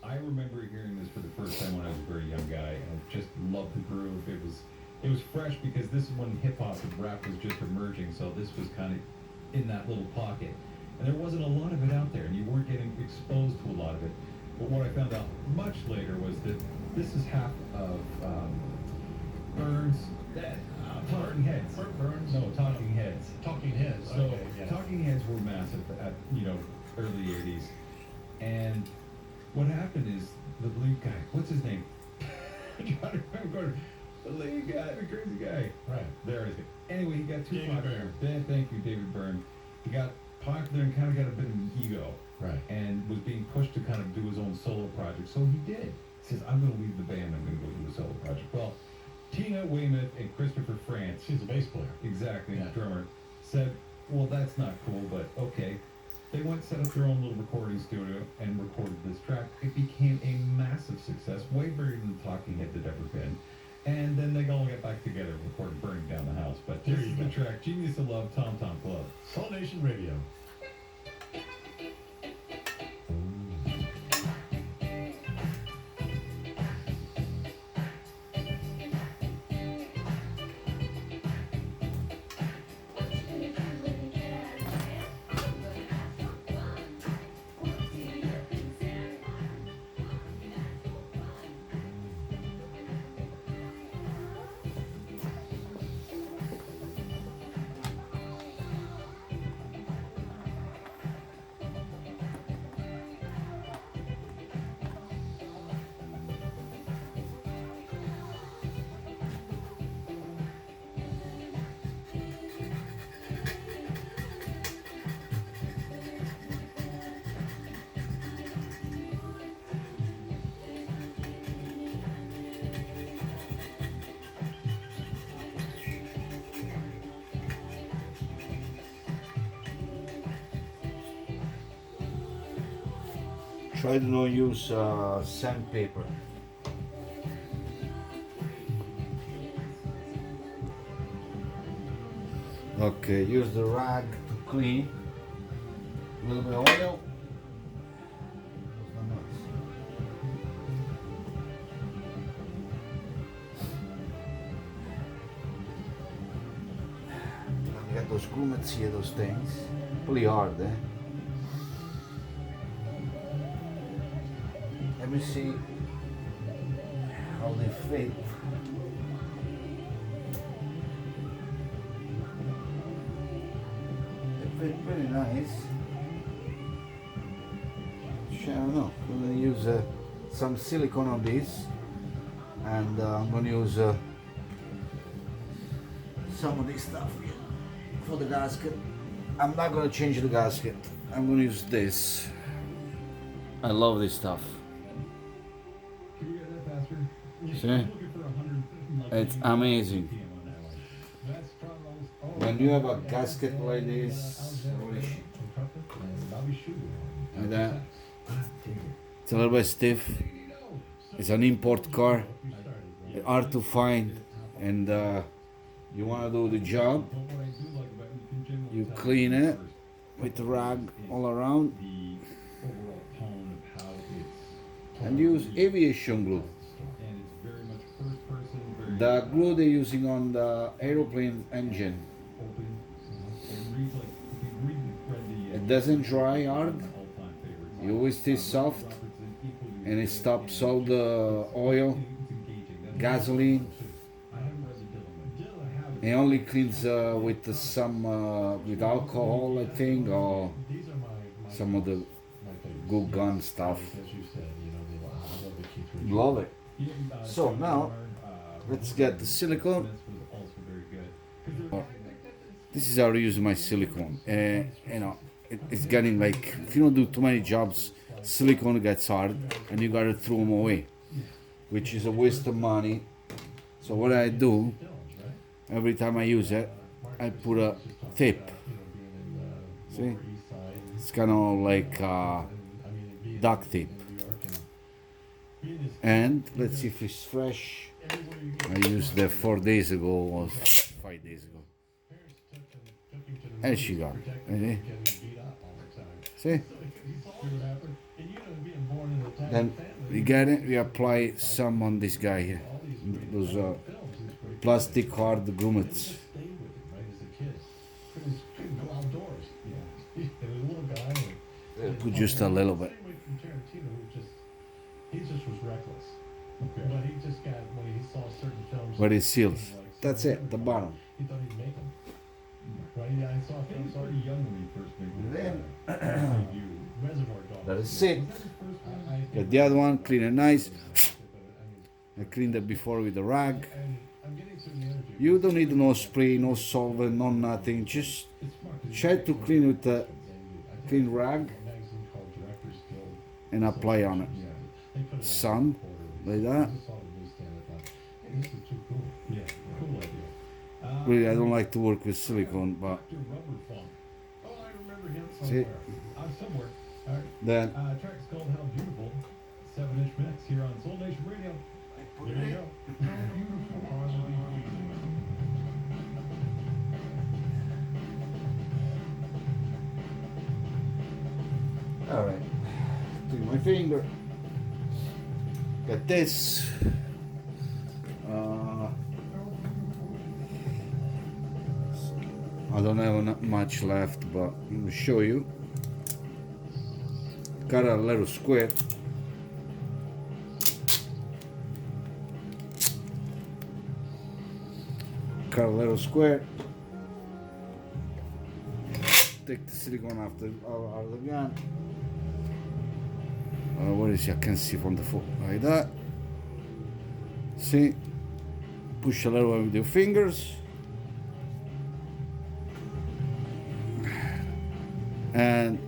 I remember hearing this for the first time when I was a very young guy, and I just loved the groove. It was fresh because this is when hip hop and rap was just emerging, so this was kind of in that little pocket, and there wasn't a lot of it out there, and you weren't getting exposed to a lot of it. But what I found out much later was that this is half of Burns. That Talking Heads. Burns? No, Talking Heads. Talking Heads. So Okay, yeah. Talking Heads were massive at early '80s, and what happened is the lead guy, what's his name? I'm trying to remember. The lead guy, the crazy guy. Right. There he is. Anyway, he got too David popular. Thank you, David Byrne. He got popular and kind of got a bit of an ego. Right. And was being pushed to kind of do his own solo project. So he did. He says, I'm going to leave the band. I'm going to go do a solo project. Well, Tina Weymouth and Christopher France. She's a bass player. Exactly, Yeah. drummer. Said, well, that's not cool, but okay. They went set up their own little recording studio and recorded this track. It became a massive success, way bigger than Talking Heads had ever been. And then they all got back together and recorded Burning Down the House. But this is the track, Genius of Love, Tom Tom Club. Soul Nation Radio. Try to not use sandpaper. Okay, use the rag to clean. A little bit of oil. You got those grommets here, those things. Pretty hard, eh? Let me see how they fit. They fit pretty nice. I don't know. I'm gonna use some silicone on this, and I'm gonna use some of this stuff here for the gasket. I'm not gonna change the gasket. I'm gonna use this. I love this stuff. Can you get that faster? See? I'm looking for 150, It's amazing. RPM on that one. That's probably, When you have a gasket like this, like that, it's a little bit stiff. It's an import car, hard to find, and you want to do the job. You clean it with the rag all around, and use aviation glue. The glue they're using on the aeroplane engine. It doesn't dry hard. It always stays soft, and it stops all the oil, gasoline. It only cleans with some with alcohol, I think, or some of the good gun stuff. Love it. So now let's get the silicone. This is how I use my silicone. It's getting like, if you don't do too many jobs, silicone gets hard and you gotta throw them away, which is a waste of money. So what I do, every time I use it, I put a tip. See? It's kind of like duct tape. And let's see if it's fresh. I used that 4 days ago or 5 days ago. And she got it. See? Then We get it. We apply some on this guy here. Those plastic hard grommets. Stay with him, right, as a kid. Couldn't go outdoors. Yeah. He was a little guy. And, Put just a little bit. Same way from Tarantino, he just was reckless. Okay. But he just got, when he saw certain films. Where it seals. That's it, the bottom. He thought he'd make them. Right? Yeah, I saw He was films already young when he first made Then Reservoir Dogs. that is it. I Get the other one, clean it nice. I I cleaned it before with a rag. I'm getting some energy. You don't need no spray, no solvent, no nothing. Just try to clean with a clean rag and apply on it. Some, like that. This is too cool. Yeah, cool idea. Really, I don't like to work with silicone, but Dr. Rubber Funk. Oh, I remember him See? somewhere. Somewhere. All right. then Track's called How Beautiful. 7-inch mix here on Soul Nation Radio. There you go. How beautiful are the all right. Take my finger. Get this. I don't have not much left, but I'm gonna show you. Cut a little square. Cut a little square. Take the silicone out of the gun. What is it? I can see from the foot like that. See? Push a little with your fingers. And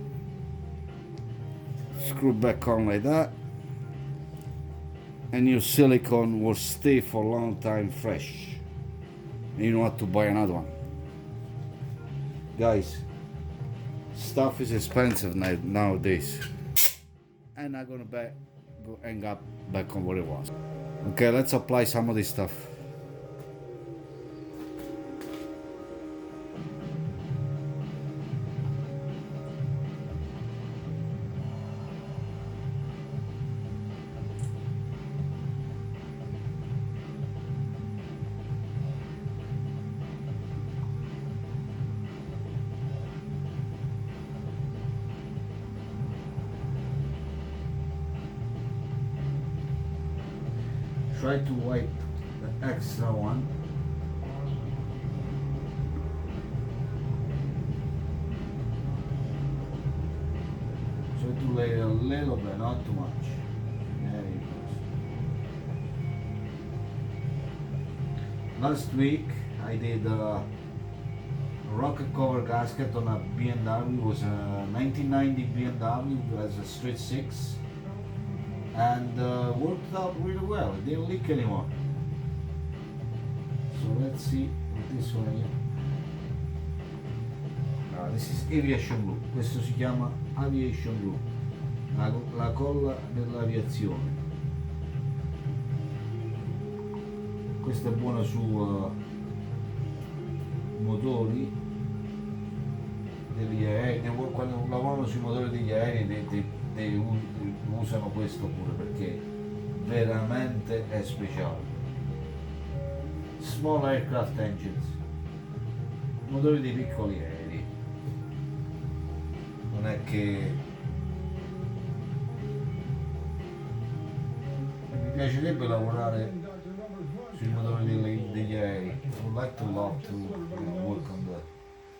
screw back on like that. And your silicone will stay for a long time fresh. And you don't have to buy another one. Guys, stuff is expensive nowadays. And I'm gonna go hang up back on what it was. Okay, let's apply some of this stuff. Try to wipe the extra one. Try to lay a little bit, not too much. There it goes. Last week I did a rocket cover gasket on a BMW. It was a 1990 BMW as a straight 6. And worked out really well. It didn't leak anymore. So let's see with this one here. This is aviation blue. Questo si chiama aviation blue, la colla dell'aviazione. Questa è buona su motori degli aerei. Quando lavorano sui motori degli aerei usano questo pure perché veramente è speciale. Small aircraft engines, motori dei piccoli aerei. Non è che mi piacerebbe lavorare sui motori degli aerei. I would like to love to work on that.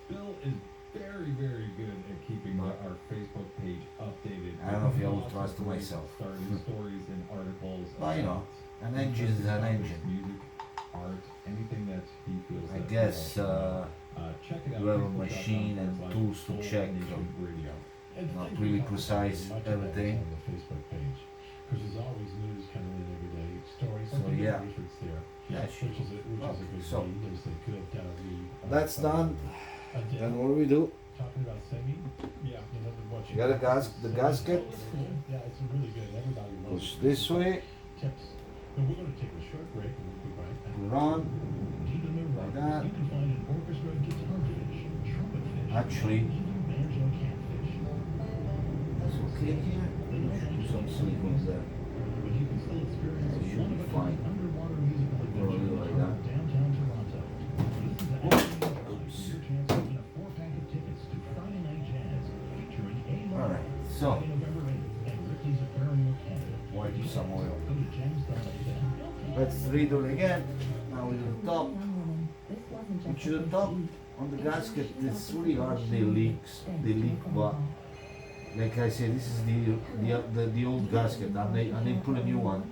Bill is very good at keeping our Facebook page updated. I don't know if I will trust to myself. Starting stories and articles. Well, you know, an engine is an engine. Music, art, anything that he feels. I that guess check it out. you have a machine and tools to check. Radio. Not really precise everything. On the Facebook page. Because there's always news coming in every day, stories. So, Something yeah. Research there. Yeah, sure. Which is a good So, thing. There's a good that's done. Adele Then what do we do? talking about singing. Yeah. You know, what You got the gasket. Yeah, it's really good. Everybody loves Push it. this way. Tips. But we're going to take a short break and we'll be right back. Put it on. Even the Like rockers, that. you can find an orchestra guitar fish, trumpet fish, Actually, even banjo catfish. it's okay here. Do some silicone there. some oil. Go to gems.net. Let's redo it again. Now we do the top. Which is the top on the gasket. It's really hard. They leak, but like I said, this is the old gasket, and they put a new one.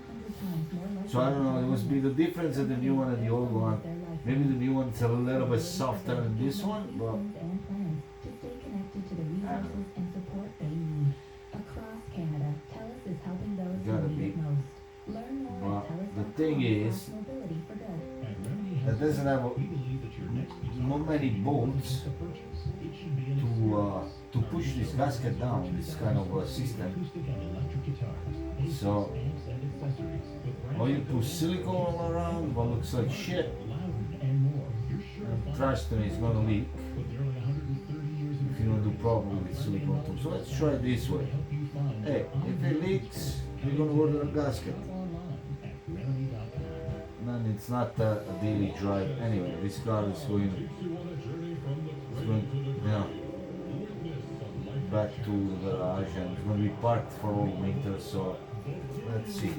So I don't know. It must be the difference of the new one and the old one. Maybe the new one's a little bit softer than this one, but gotta be. But the thing is, that doesn't have not many bolts to push this gasket down. This kind of a system. So or you put silicone all around, what looks like shit. And trust me, it's gonna leak if you don't do problem with silicone too. So let's try this way. Hey, if it leaks, you're gonna order a gasket. And it's not a daily drive anyway. This car is going back to the garage and it's going to be parked for all winter. So let's see.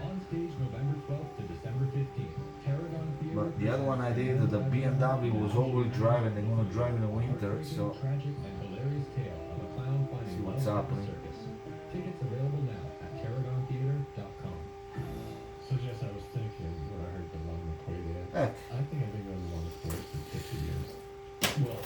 On stage November 12th to December 15th. Tarragon Theater. But the other one I did, the BMW was all-wheel drive and they're going to drive in the winter. So Tragic and hilarious tale of a clown finding see what's love in happening. the circus. Tickets available now at tarragontheater.com. So Jess, I was thinking when I heard the one McQuaid ad, Heck, I think I've been going to one for 50 years. Well,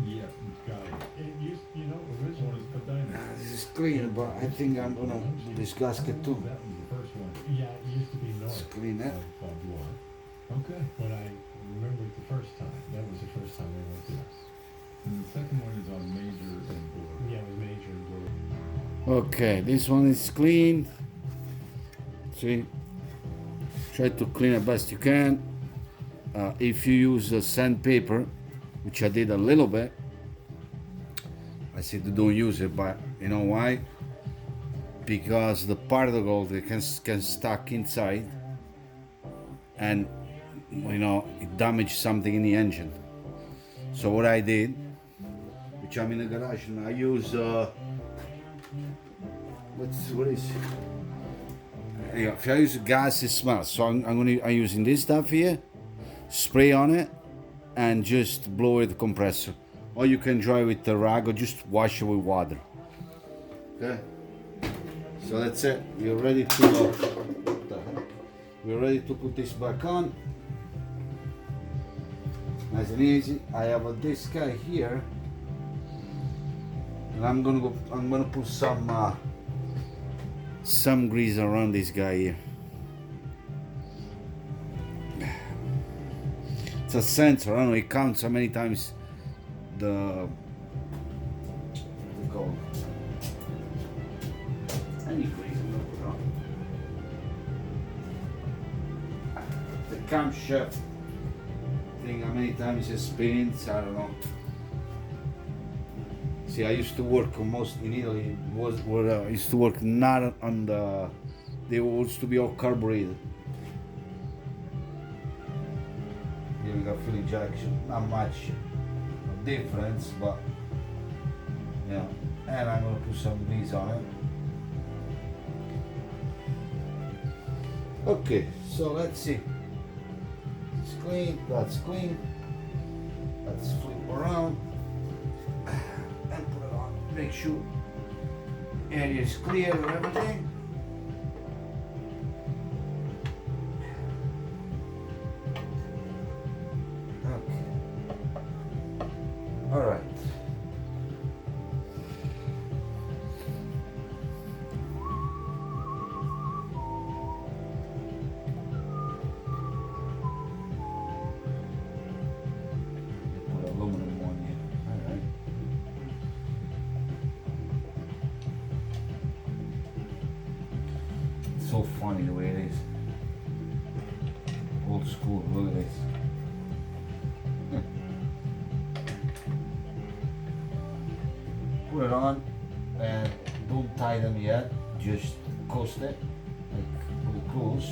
Yeah, got it. it used, originally was Padina. this is clean, but I think I'm going to do this gasket too. That was the first one. Yeah, it used to be Let's north clean it. of Bloor. Okay. But I remember it the first time. That was the first time we went there. And the second one is on Major and Bloor. Yeah, it was Major and Bloor. Okay, this one is clean. See, try to clean it best you can. If you use sandpaper, which I did a little bit, I said don't use it, but you know why? Because the particle that can stuck inside, and it damaged something in the engine. So what I did, which I'm in the garage and I use what is it? Yeah, if I use gas, it smells. So I'm using this stuff here, spray on it, and just blow it the compressor. Or you can dry with the rag or just wash it with water. Okay. So that's it. We're ready to we're ready to put this back on. Nice and easy. I have this guy here, and I'm gonna put some grease around this guy here. It's a sensor. I don't know. It counts how many times the gold. Any grease I'm gonna put on. The camshaft thing. How many times it spins? I don't know. See, I used to work most in Italy. I used to work not on the. They used to be all carbureted. Here we got fuel injection. Not much difference, but yeah. And I'm gonna put some grease on it. Okay, so let's see. It's clean. That's clean. Let's flip around. And put it on. Make sure area is clear and everything. Okay. All right. Put aluminum on here. All right. It's so funny the way it is. Old school, look at this. Put it on and don't tie them yet, just coast it, like put it close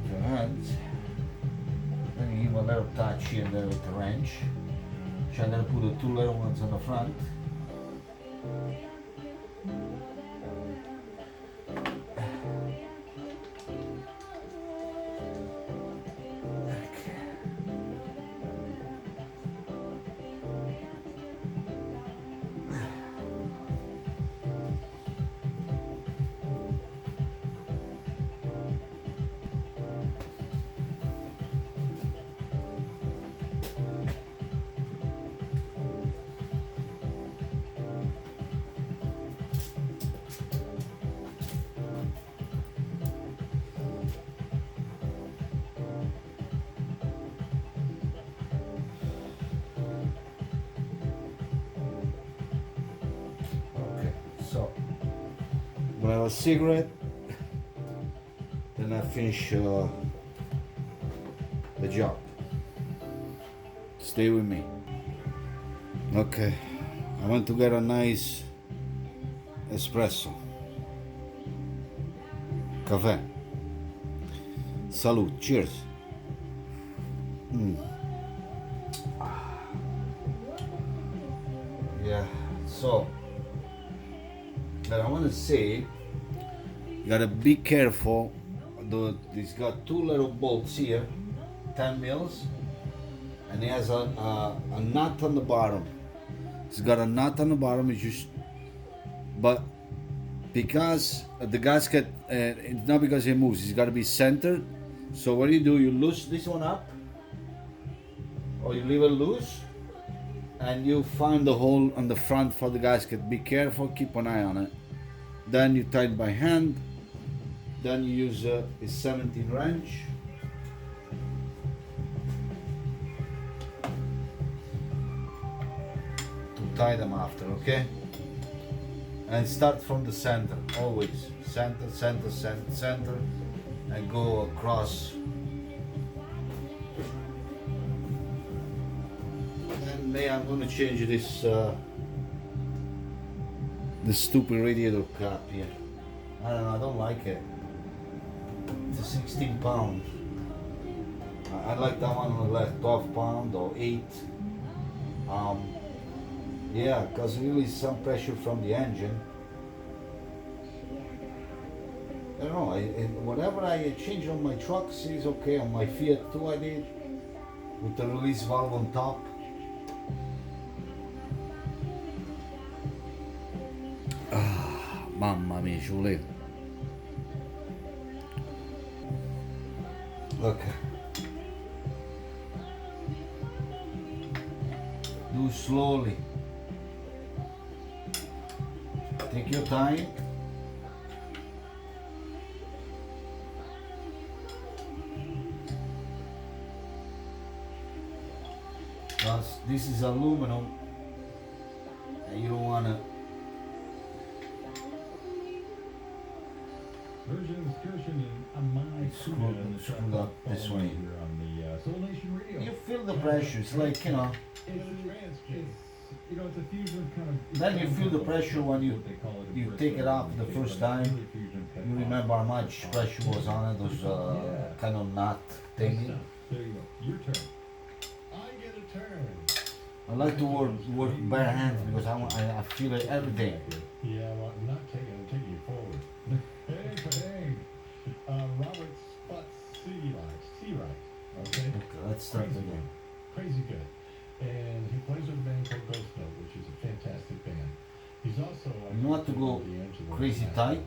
to your hands. Then you give a little touch here and there with the wrench. So I'm gonna put the two little ones on the front. gonna have a cigarette, then I finish the job. Stay with me. Okay, I want to get a nice espresso. Caffè. Salute, cheers. Yeah, so but I want to say you gotta be careful. It's got two little bolts here, 10 mils, and it has a nut on the bottom. It's got a nut on the bottom. It's just, but because the gasket, it's not because it moves. It's got to be centered. So what you do, you loosen this one up, or you leave it loose, and you find the hole on the front for the gasket. Be careful, keep an eye on it. Then you tighten by hand. Then you use a 17 wrench. To tie them after, okay? And start from the center, always. Center, center, center, center, and go across. And now I'm gonna change this the stupid radiator cap here. I don't know, I don't like it. It's a 16 pound. I like that one on the left, 12 pound or 8. Yeah, because really some pressure from the engine. I don't know, whatever I change on my trucks is okay. On my Fiat too I did, with the release valve on top. Mamma mia, ci volevo. Okay. Do slowly. Take your time. Because this is aluminum and you don't want to. Version excursion in my Screw up this way. Here on the Soul Nation Radio. You feel the pressure. It's like, you know. It's a fusion kind of. Then you feel the pressure when you take it off the first time. You remember how much pressure was on it, those kind of knot thingy. There you go. Your turn. I get a turn. I like to work bare hands because I feel everything. Yeah, well, I'm not taking it, I'm taking you forward. Hey, Robert Sputz C-Right, okay? Let's start Crazy again. Crazy good. And he plays with a band called Ghost Note, which is a fantastic band. He's also... You want to go crazy tight?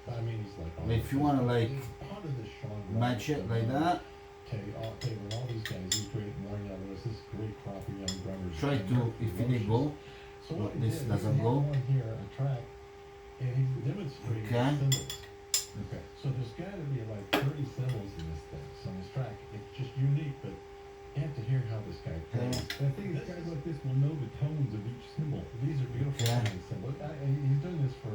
I mean, he's like... If you want to like part of this Sean match it like that, Taylor and all these guys, he's great. Warren, there was this great crop of young drummers. try to, if it didn't go, So what this he did, doesn't he had go. one here, a track, and he's demonstrating Okay. cymbals. Okay. So there's got to be like 30 cymbals in this thing. So on this track, it's just unique, but you have to hear how this guy plays. I think guys like this will know the tones of each symbol. These are beautiful Yeah. kind of cymbals. He's doing this for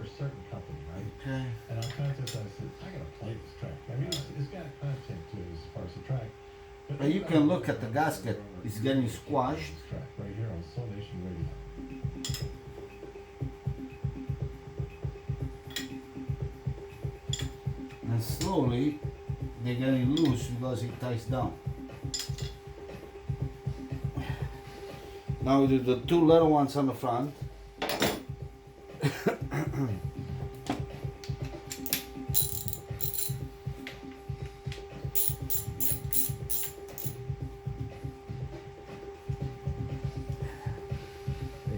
a certain company, right? okay. And on contest, I said, I gotta play this track. I mean, it's got content to it as far as the track. But you can look at the gasket, it's getting squashed. This track right here on Soul Nation Radio. And slowly they're getting loose because it ties down. Now we do the two little ones on the front. Hey,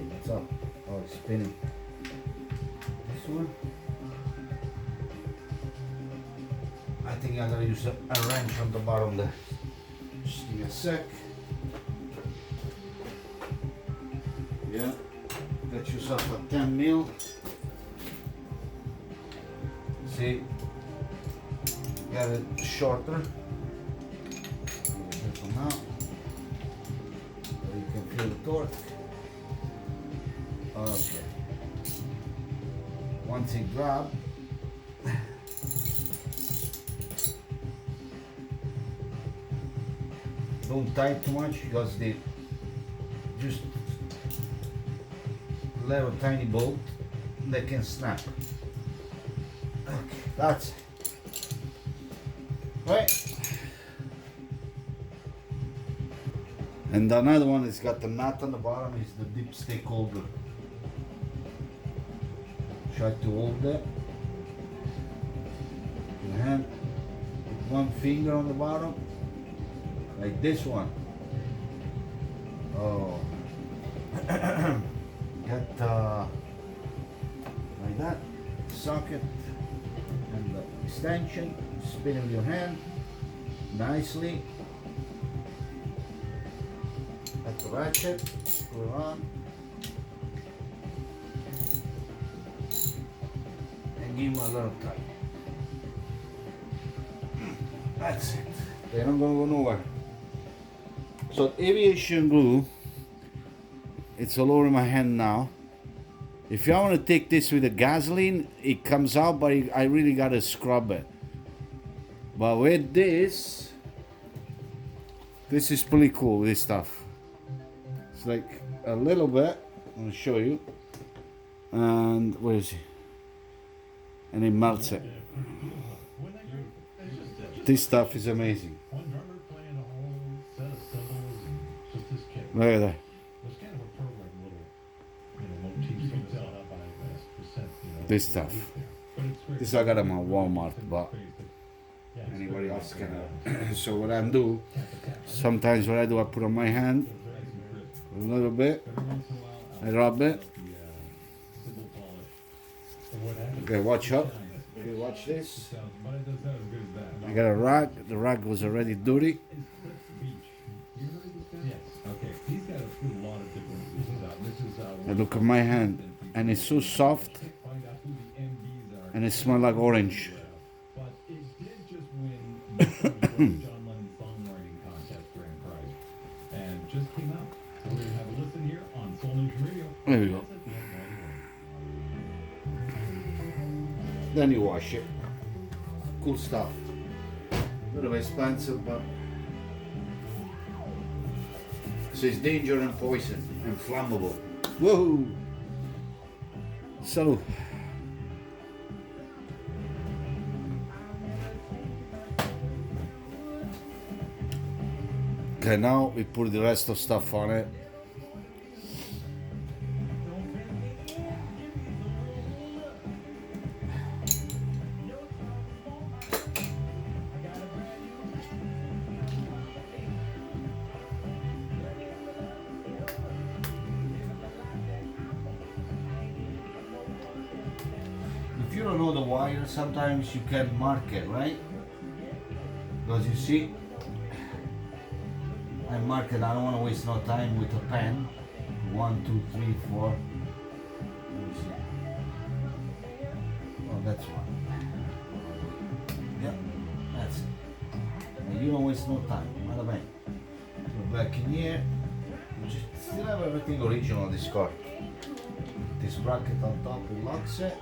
what's up? Oh, it's spinning. This one. I think I'm gonna use a wrench on the bottom there. Just give me a sec. Yeah, get yourself a 10 mil. See, get it shorter. This one out. So you can feel the torque. Okay. once it grab, don't tight too much because they just little tiny bolt that can snap. Okay, that's it. Right. And another one has got the nut on the bottom is the dipstick holder. Try to hold that. Your hand, put one finger on the bottom, like this one. Oh. Get like that, socket and the extension, spin with your hand nicely. At the ratchet, put it on, and give him a little tight. That's it. They're not gonna go nowhere. So aviation glue, it's all over my hand now. If you want to take this with the gasoline, it comes out, but I really gotta scrub it. But with this is pretty cool, this stuff. It's like a little bit, I'm gonna show you. And where is it? And it melts it. This stuff is amazing. One drummer playing a whole set of cymbals and just this kick. Look at that. It's kind of a program, little, motif you tell how by percent, This stuff. But it's great. This I got them at Walmart, but Yeah, it's anybody great. else can. So what I do, sometimes what I do, I put on my hand a little bit, I rub it. Okay, watch out. Okay, watch this. I got a rag. The rag was already dirty. Okay, he's got a lot of different. I look at my hand, and it's so soft, Find out who the MDs are. and it smells like orange. But it did just win the John Lennon Songwriting Contest grand prize, and just came out. So we're gonna have a listen here on Soul Nation Radio. There we go. Then you wash it. Cool stuff. A little bit expensive, but so it's danger and poison and flammable. Whoa! So okay, now we put the rest of stuff on it. If you don't know the wire, sometimes you can mark it, right? Because you see, I mark it, I don't want to waste no time with a pen. 1, 2, 3, 4. Let me see. Oh, that's one. Yep, that's it. And you don't waste no time, not a bang. Go back in here. You just still have everything original on this car. This bracket on top, it locks it.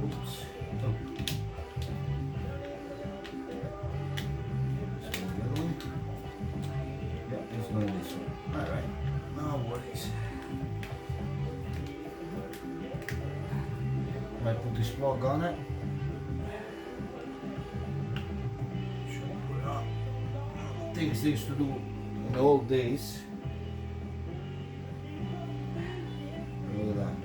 Oops. Oh. So the other one. Yeah, it's going this way. Alright, no worries. I put this plug on it. Things they used to do in the old days. Look at that.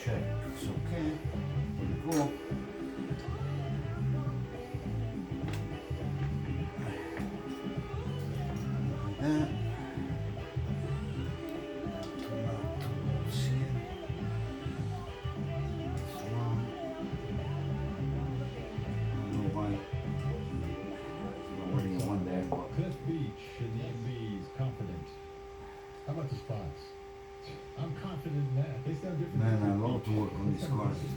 Check, it's okay. Pretty cool. Like that. McCarthy.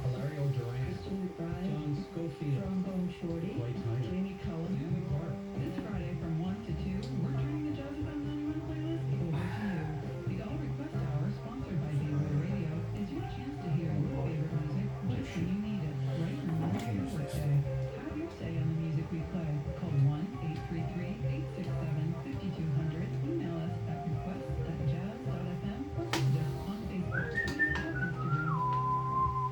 Hilario Duran, Christian McBride, John Schofield, Trombone Shorty, Clay Tyner, Jamie Cullum. Andy Clark. This Friday from 1 to 2, we're turning the Jazz FM 91 playlist over to you. The All Request Hour, sponsored by Daily Radio, is your chance to hear your favorite music just when you need it, right in the middle of your workday. Have your say on the music we play. Call 1-833-867-5200. Email us at request@jazz.fm or visit us on Facebook, Twitter, or Instagram.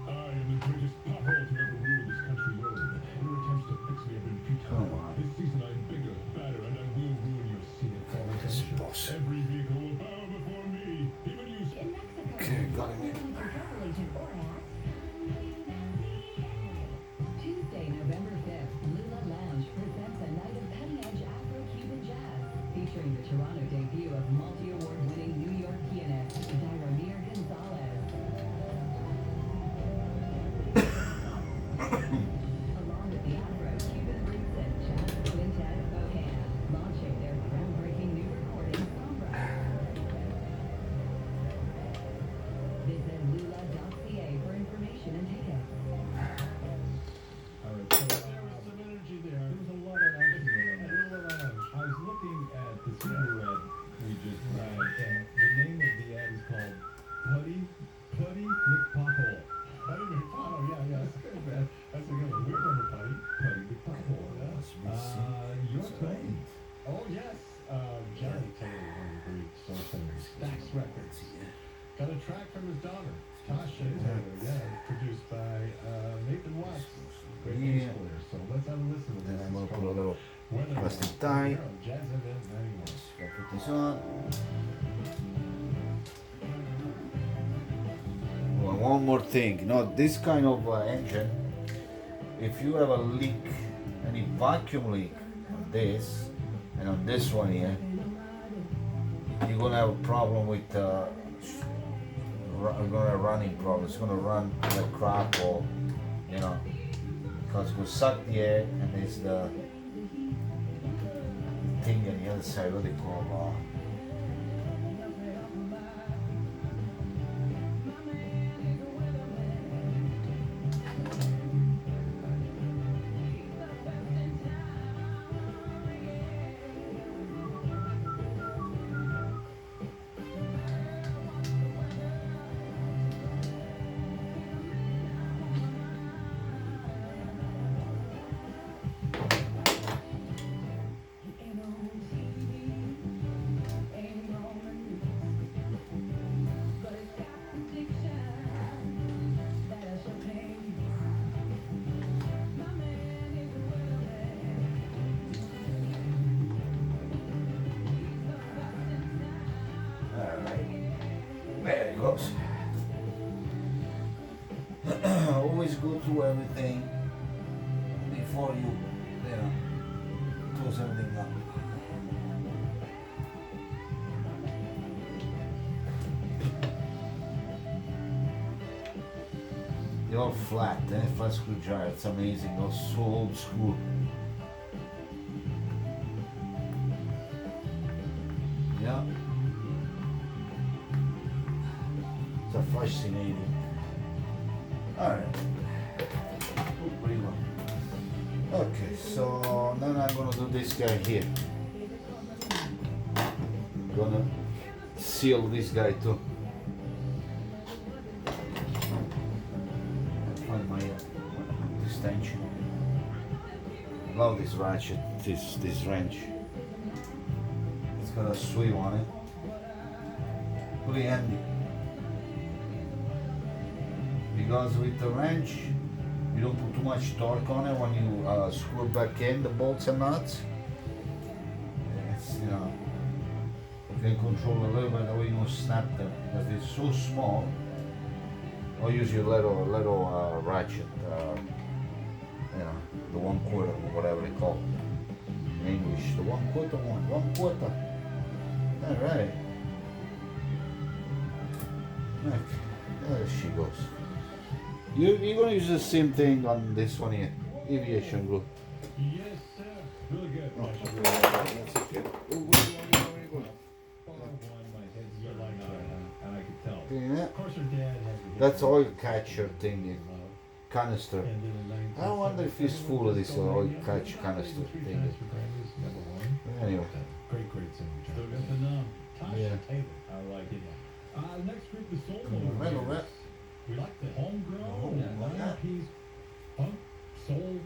I am the greatest pothole to ever rule this country road. Your attempts to fix me have been futile. Come on. This season I am bigger, badder, and I will ruin your scenic quality. Boss. Every vehicle will bow before me. Even you. In Mexico, Okay, got him in. travel agent or at Tuesday, November 5th, Lula Lounge presents a night of cutting-edge Afro-Cuban jazz, featuring the Toronto debut of multi-award-winning New York pianist Diramir Gonzalez. Along with the Afro-Cuban roots and jazz quintet Bohan, launching their groundbreaking new recording, Sombra. Visit lula.ca for information and tickets. All right, so there was some energy there. There was a lot of action there. Lula Lounge. I was looking at the cigarette we just had, and the name of the ad is called Putty McPothole. Putty McPothole, yeah, that's good, man. That's a good one. We remember Putty. Putty McPothole. Your phone. Oh, yes. Johnny Taylor, one of the great soul singers. Stax Records. Got a track from his daughter, Tasha Taylor, produced by Nathan Watts. Great bass player. So let's have a listen to Then this. I'm gonna It's put a called little Weather plastic Man. tie. Here on Jazz FM 91. I'll put this on. Well, one more thing. You know, this kind of engine, if you have a leak, any vacuum leak on this and on this one here, you're gonna have a problem with running problem. It's gonna run like crap, or you know, because it will suck the air, and there's the thing on the other side. What do they call There it goes. Always go through everything before you close everything up. They're all flat, flat screwdriver. It's amazing. Those so old school. Yeah. It's a fascinating. Alright. Pretty well. Okay, so then I'm gonna do this guy here. Gonna seal this guy too. Find my extension. Love this ratchet, this wrench. It's got a swivel on it. Pretty handy. Because with the wrench, you don't put too much torque on it when you screw back in the bolts and nuts. It's, you know, you can control a little bit the way you don't snap them, because it's so small. Or use your little ratchet, you know, the 1/4 or whatever they call it in English. The 1/4 one, 1/4. All right. Okay, there she goes. You're gonna use the same thing on this one here, aviation glue. Yes, sir. Really good. Oh, Actually, that's okay. My head's so like, and I could tell. Yeah. Of course, course, her dad had to get That's married oil in catcher thing, love. canister. And then in I wonder if it's full of this oil catch canister three thing. times for Grammys, #1. Anyway, Great singer. Still got the numb. Tasha Yeah. Taylor. I like it. Next group, the Soul Well, Motivators. well. We like the Homegrown, Oh, yeah. 9-piece punk soul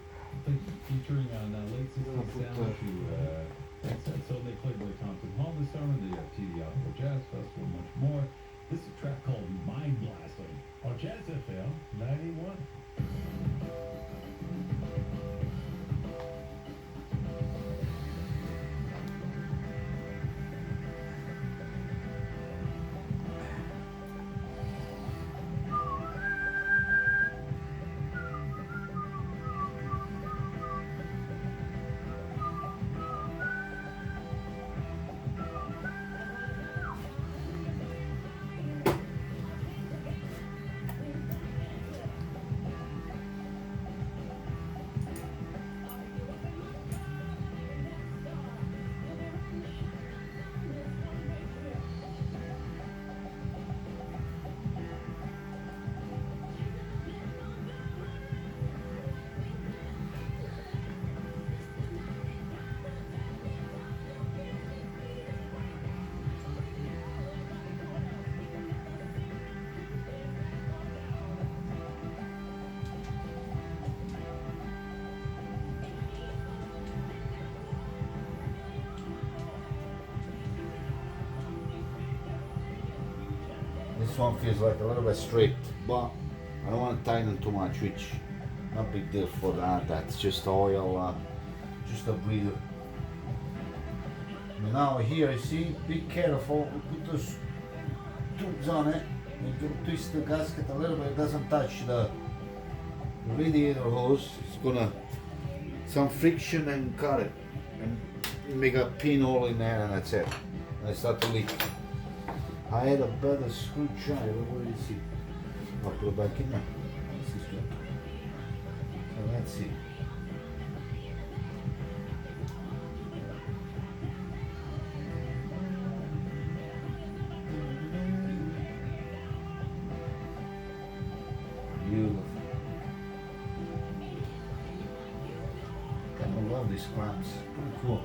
featuring on late 60s Gonna put sound to so they played Roy Thompson Hall this summer, the TD Outdoor Jazz Festival, and much more. This is a track called Mind Blasting on Jazz FM 91. this one feels like a little bit straight, but I don't want to tighten too much, which not big deal for that. That's just oil, just a breather. Now here, you see, be careful. We put those tubes on it. You can twist the gasket a little bit. It doesn't touch the radiator hose. It's gonna some friction and cut it, and make a pinhole in there, and that's it. And it start to leak. I had a better screwdriver. Where is it? I'll put it back in there. This is good. So let's see. Beautiful. I love these clamps. Pretty cool.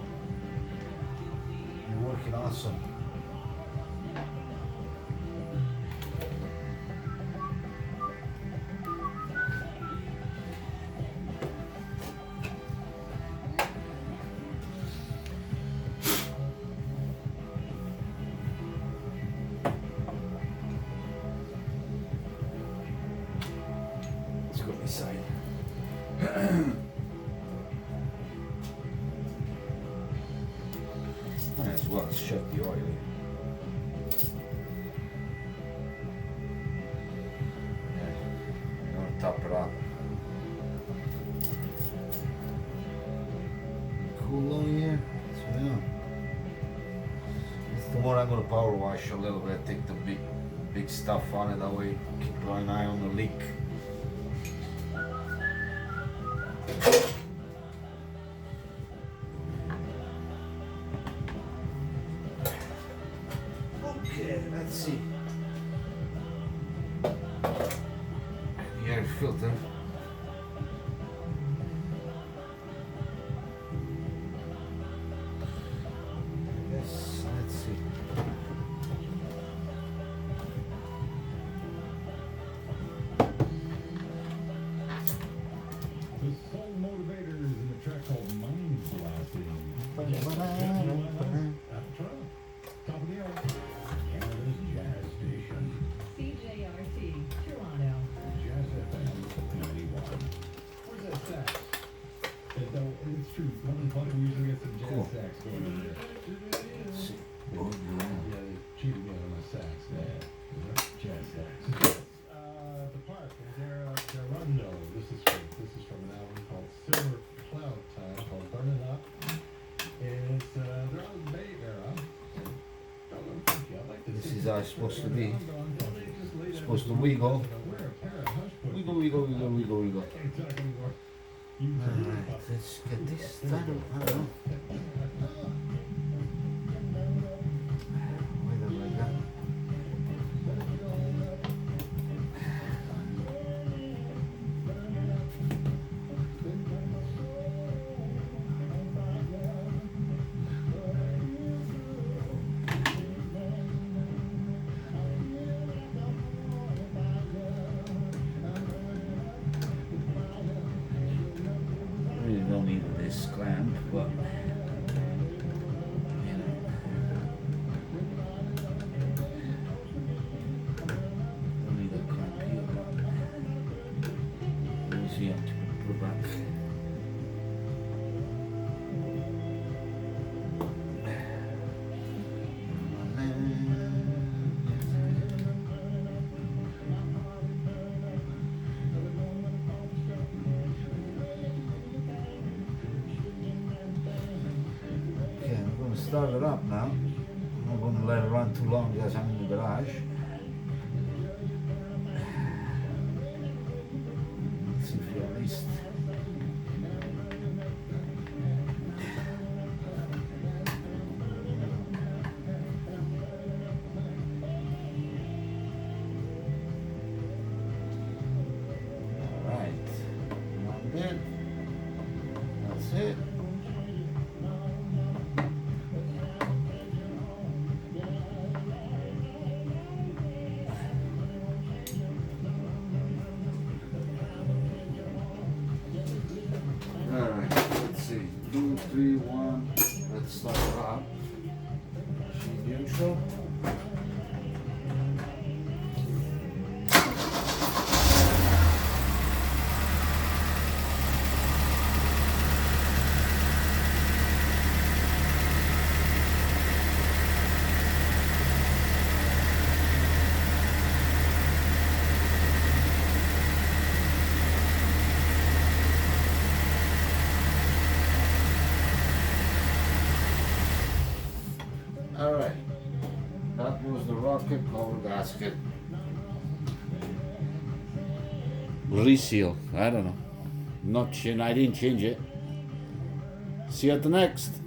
They're working awesome. Let's go inside. Might as well shut the oil in. Yeah, don't top it up. Cool on here. So yeah. It's the one I'm gonna power wash a little bit, take the big stuff on it, that way keep an eye on the leak. Okay, let's see. The air filter. Yes, let's see. The Soul Motivators in a track called Mind Blasting. Top of the hour. Canada's Jazz Station. CJRT, Toronto. Jazz FM 91. Where's that sax? It's true. One of the fun, we usually get some jazz Cool. sax going in there. Let's see. Yeah, they cheated me on my sax. Yeah. Jazz sax. The Park and Gerundo. This is from an album called Silver Cloud Time, called Burning Up. And it's they're on the Bay Era. This is how it's supposed to be. Supposed to wiggle. Wiggle, wiggle, wiggle, wiggle, wiggle. Alright, let's get this started. I don't know. Why don't like that? start it up now. I'm not going to let it run too long because I'm in the garage. Let's see if we at least. Alright. I'm good. That's it. Alright, let's see. 2, 3, 1. Let's start it up. Sheet neutral. Alright, that was the rocket cover gasket. Reseal, I don't know. Not, I didn't change it. See you at the next.